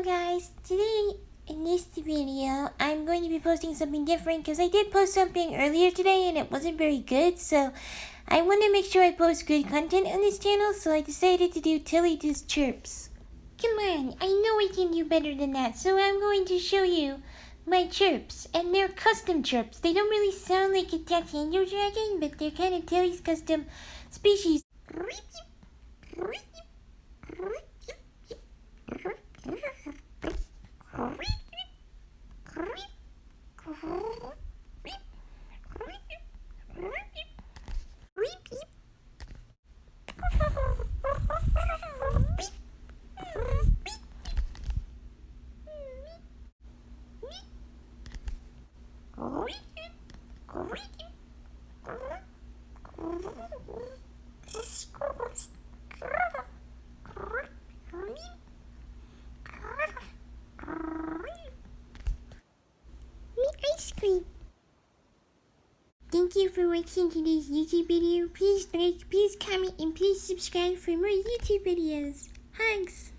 Hello guys, today in this video I'm going to be posting something different because I did post something earlier today and it wasn't very good, so I want to make sure I post good content on this channel, so I decided to do Tilly Does Chirps. Come on, I know I can do better than that, so I'm going to show you my chirps, and they're custom chirps. They don't really sound like a Jack Angel Dragon, but they're kind of Tilly's custom species. Ice cream. Thank you for watching today's YouTube video. Please like, please comment, and please subscribe for more YouTube videos. Hugs!